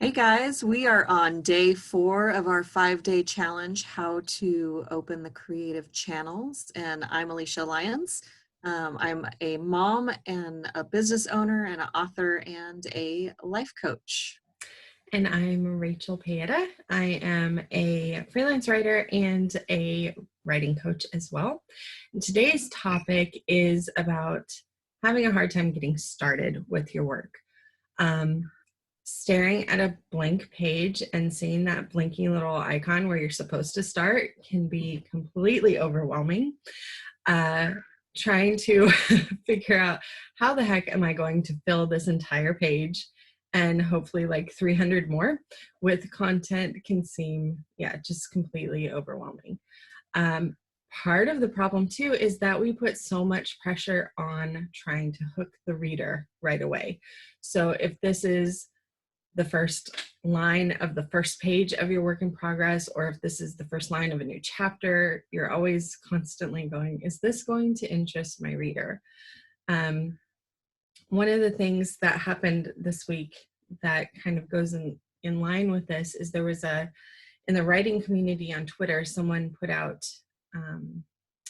Hey guys, we are on day 4 of our 5-day challenge, How to Open the Creative Channels. And I'm Alicia Lyons. I'm a mom and a business owner and an author and a life coach. And I'm Rachel Paeta. I am a freelance writer and a writing coach as well. And today's topic is about having a hard time getting started with your work. Staring at a blank page and seeing that blinking little icon where you're supposed to start can be completely overwhelming. Trying to figure out how the heck am I going to fill this entire page and hopefully like 300 more with content can seem, just completely overwhelming. Part of the problem too is that we put so much pressure on trying to hook the reader right away. So if this is the first line of the first page of your work in progress, or if this is the first line of a new chapter, you're always constantly going, is this going to interest my reader? One of the things that happened this week that kind of goes in line with this is there was in the writing community on Twitter, someone put out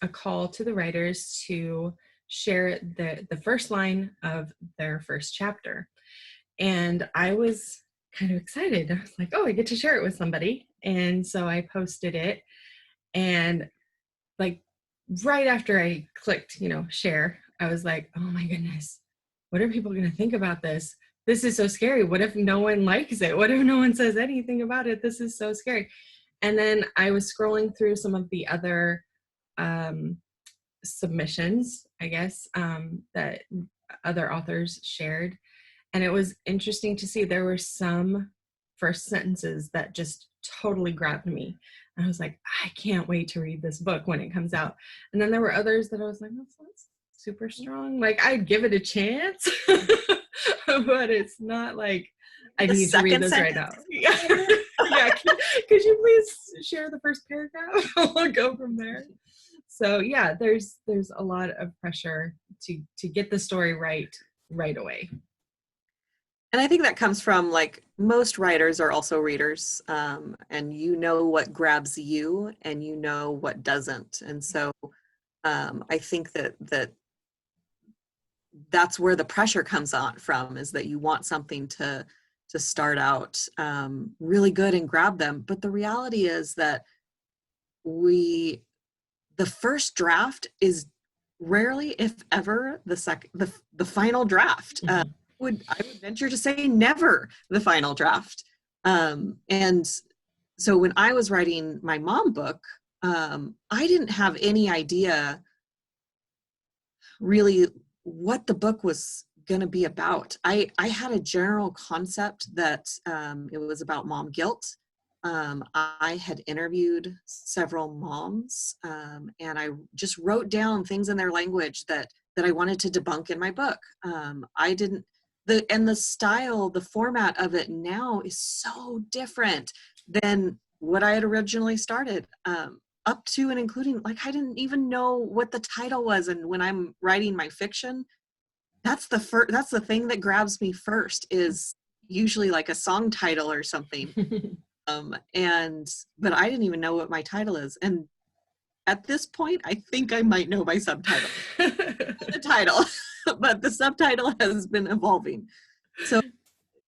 a call to the writers to share the first line of their first chapter. And I was kind of excited. I was like, oh, I get to share it with somebody. And so I posted it. And like right after I clicked, share, I was like, oh my goodness, what are people going to think about this? This is so scary. What if no one likes it? What if no one says anything about it? This is so scary. And then I was scrolling through some of the other submissions, I guess, that other authors shared. And it was interesting to see there were some first sentences that just totally grabbed me. And I was like, I can't wait to read this book when it comes out. And then there were others that I was like, that's not super strong. Like I'd give it a chance, but it's not like I need to read this right now. Yeah. Could you please share the first paragraph? I'll go from there. So yeah, there's a lot of pressure to get the story right away. And I think that comes from like most writers are also readers, and you know what grabs you and you know what doesn't. And so I think that's where the pressure comes on from, is that you want something to start out really good and grab them. But the reality is that the first draft is rarely, if ever, the final draft. Mm-hmm. I would venture to say never the final draft. And so when I was writing my mom book, I didn't have any idea really what the book was going to be about. I had a general concept that it was about mom guilt. I had interviewed several moms, and I just wrote down things in their language that I wanted to debunk in my book. The style, the format of it now is so different than what I had originally started. Up to and including, like, I didn't even know what the title was. And when I'm writing my fiction, that's the thing that grabs me first, is usually like a song title or something. But I didn't even know what my title is. And at this point, I think I might know my subtitle. The title, but the subtitle has been evolving. So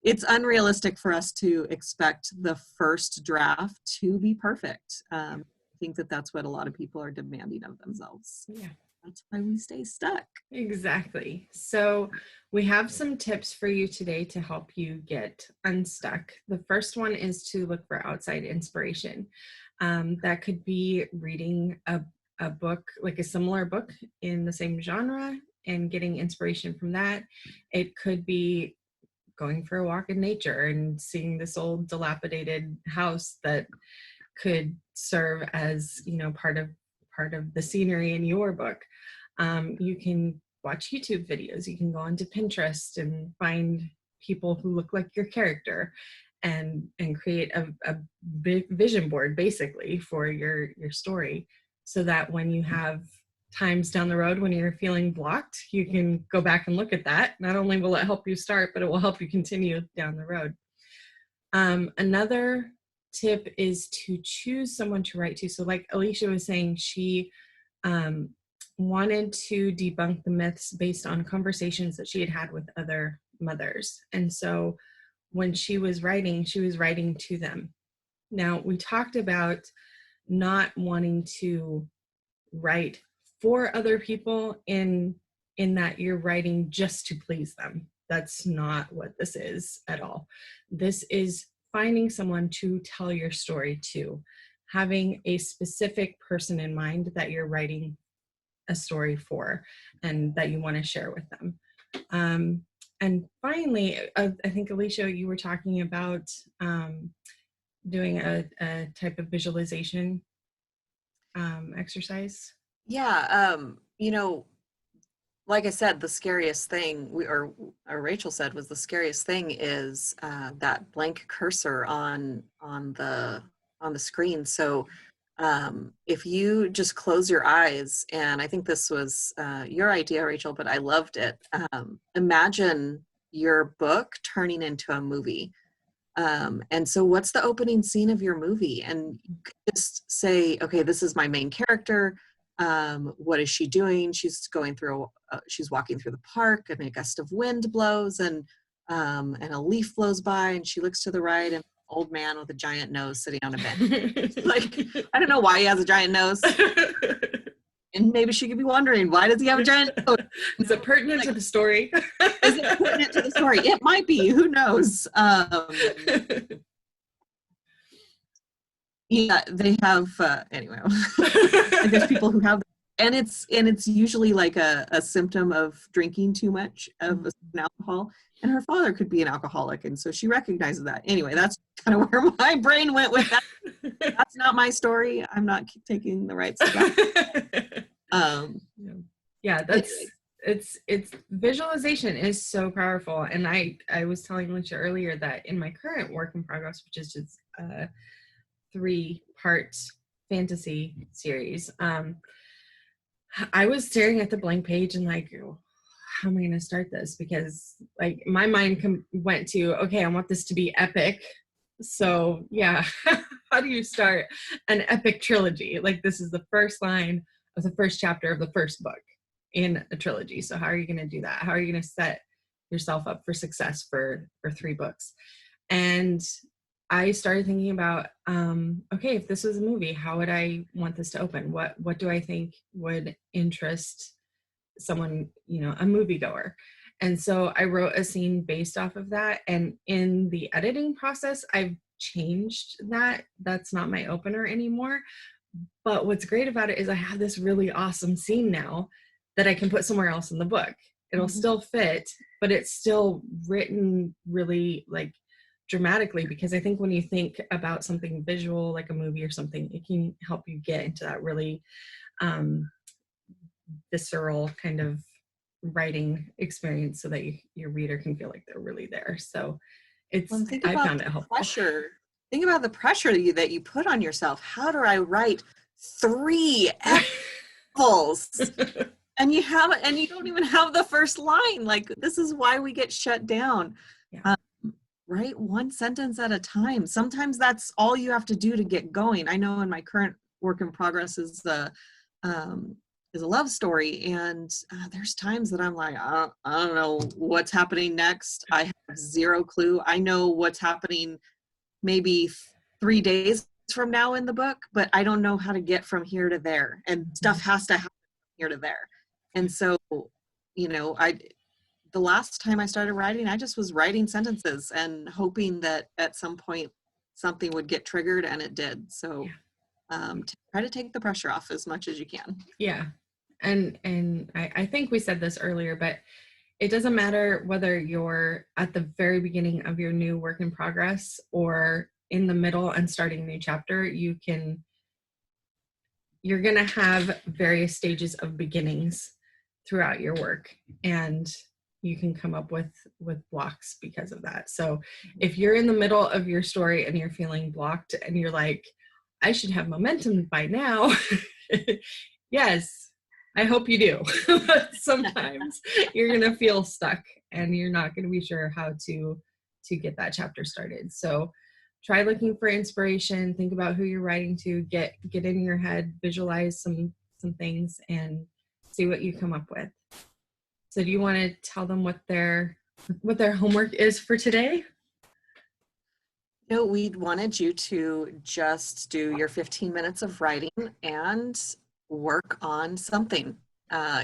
it's unrealistic for us to expect the first draft to be perfect. I think that's what a lot of people are demanding of themselves. Yeah. That's why we stay stuck. Exactly. So we have some tips for you today to help you get unstuck. The first one is to look for outside inspiration. That could be reading a book, like a similar book in the same genre, and getting inspiration from that. It could be going for a walk in nature and seeing this old dilapidated house that could serve as, part of the scenery in your book. You can watch YouTube videos. You can go onto Pinterest and find people who look like your character and create a big vision board basically for your story, so that when you have times down the road when you're feeling blocked, you can go back and look at that. Not only will it help you start, but it will help you continue down the road. Another tip is to choose someone to write to. So like Alicia was saying, she wanted to debunk the myths based on conversations that she had had with other mothers. And so when she was writing to them. Now, we talked about not wanting to write for other people in that you're writing just to please them. That's not what this is at all. This is finding someone to tell your story to, having a specific person in mind that you're writing a story for and that you want to share with them. And finally, I think, Alicia, you were talking about doing a type of visualization exercise. Yeah. Like I said, the scariest thing or Rachel said was the scariest thing is that blank cursor on the screen. So if you just close your eyes, and I think this was your idea, Rachel, but I loved it. Imagine your book turning into a movie. And so what's the opening scene of your movie? And you could just say, okay, this is my main character. What is she doing? She's walking through the park, and a gust of wind blows, and a leaf blows by, and she looks to the right, and an old man with a giant nose sitting on a bench. Like, I don't know why he has a giant nose. And maybe she could be wondering, why does he have a giant nose? Is it pertinent to the story? Is it pertinent to the story? It might be. Who knows? Yeah, they have. Anyway, there's people who have, and it's usually like a symptom of drinking too much of alcohol. And her father could be an alcoholic, and so she recognizes that. Anyway, that's kind of where my brain went with that. That's not my story. I'm not taking the rights to that. Yeah, that's it's visualization is so powerful. And I was telling Alicia earlier that in my current work in progress, which is just 3-part fantasy series, I was staring at the blank page and like, how am I going to start this? Because like my mind went to, okay, I want this to be epic. So yeah, how do you start an epic trilogy? Like, this is the first line of the first chapter of the first book in a trilogy. So how are you going to do that? How are you going to set yourself up for success for 3 books? And I started thinking about, okay, if this was a movie, how would I want this to open? What do I think would interest someone, a moviegoer? And so I wrote a scene based off of that. And in the editing process, I've changed that. That's not my opener anymore. But what's great about it is I have this really awesome scene now that I can put somewhere else in the book. It'll still fit, but it's still written really like dramatically, because I think when you think about something visual, like a movie or something, it can help you get into that really visceral kind of writing experience so that your reader can feel like they're really there. So I found it helpful. Think about the pressure that you put on yourself. How do I write 3 novels? And you don't even have the first line. Like, this is why we get shut down. Yeah. Write 1 sentence at a time. Sometimes that's all you have to do to get going. I know in my current work in progress is a love story, and there's times that I'm like, I don't know what's happening next. I have 0 clue. I know what's happening maybe 3 days from now in the book, but I don't know how to get from here to there, and stuff has to happen from here to there. And so, the last time I started writing, I just was writing sentences and hoping that at some point something would get triggered, and it did. So try to take the pressure off as much as you can. Yeah. And I think we said this earlier, but it doesn't matter whether you're at the very beginning of your new work in progress or in the middle and starting a new chapter. You're going to have various stages of beginnings throughout your work, and you can come up with blocks because of that. So if you're in the middle of your story and you're feeling blocked and you're like, I should have momentum by now. Yes, I hope you do. Sometimes you're going to feel stuck and you're not going to be sure how to to get that chapter started. So try looking for inspiration, think about who you're writing to, get in your head, visualize some things, and see what you come up with. So do you want to tell them what their homework is for today? No, we wanted you to just do your 15 minutes of writing and work on something.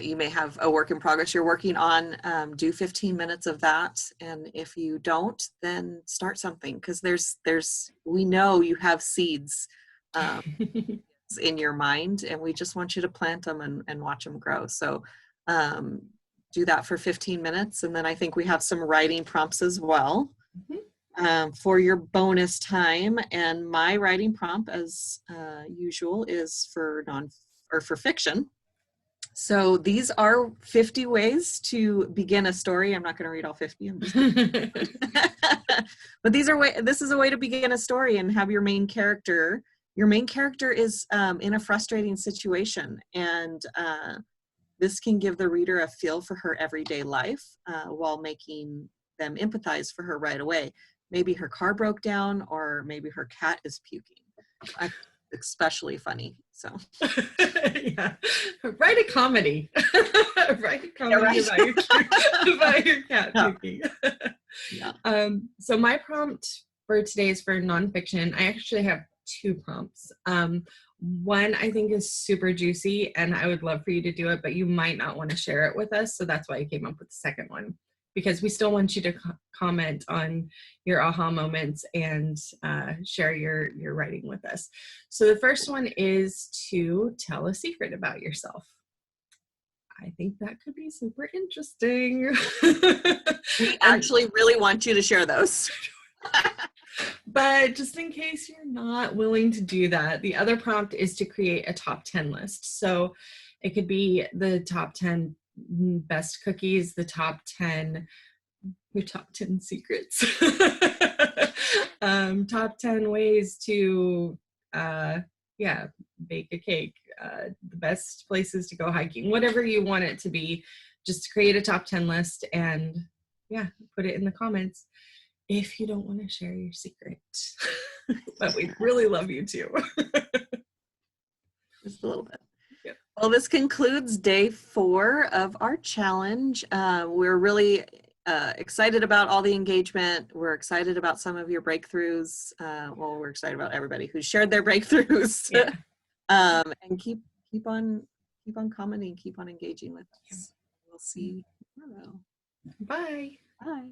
You may have a work in progress you're working on. Do 15 minutes of that, and if you don't, then start something, because we know you have seeds in your mind, and we just want you to plant them and watch them grow. So do that for 15 minutes, and then I think we have some writing prompts as well. For your bonus time. And my writing prompt, as usual, is for fiction. So these are 50 ways to begin a story. I'm not going to read all 50. I'm just but this is a way to begin a story and have your main character. Your main character is in a frustrating situation, and this can give the reader a feel for her everyday life while making them empathize for her right away. Maybe her car broke down, or maybe her cat is puking. Especially funny. So yeah, write a comedy. Write a comedy about your cat puking. Yeah. So my prompt for today is for nonfiction. I actually have two prompts. One I think is super juicy, and I would love for you to do it, but you might not want to share it with us. So that's why I came up with the second one, because we still want you to comment on your aha moments and share your writing with us. So the first one is to tell a secret about yourself. I think that could be super interesting. We actually really want you to share those. But just in case you're not willing to do that, the other prompt is to create a top 10 list. So it could be the top 10 best cookies, the top 10 secrets, top 10 ways to bake a cake, the best places to go hiking, whatever you want it to be. Just create a top 10 list and put it in the comments if you don't want to share your secret. But we'd really love you to. Just a little bit. Yep. Well, this concludes day 4 of our challenge. We're really excited about all the engagement. We're excited about some of your breakthroughs. We're excited about everybody who shared their breakthroughs. Yeah. And keep on commenting, keep on engaging with us. We'll see you tomorrow. Bye. Bye.